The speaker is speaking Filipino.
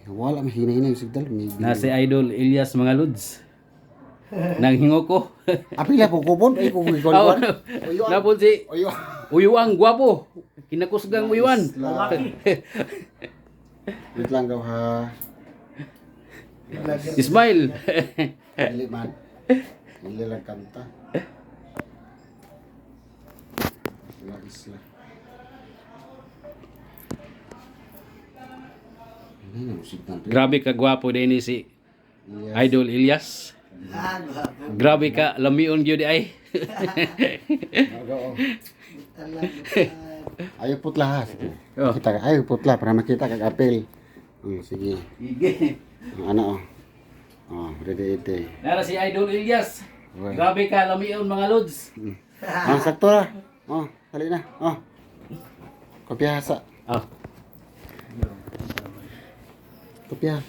Wala mahina-hina yung sigdal. Na si Idol Elias mga lods. Nanghingo ko. Apila po kupon. Ay, kupon. Napon si Oyo. Uyuang gwapo. Kinakusgang Uyuan. Wait lang daw ha. Ismail. Dili man. Dili lang kanta. Wala isla. Ano na musik tanto? Grabe ka gwapo din ni si Yes. Idol Elias. Grabe ka lamion gyud di ay. Ayaw putla ha. Sige. Oh. Kita ayaw putla para makita kag apel. Sige. Ano oh. Oh, ready ite. Nara si Idol Elias. Uy. Grabe ka lamion mga lods. Sakto na. Oh, dali na. Oh. Kopya sa. Ah. Kopya.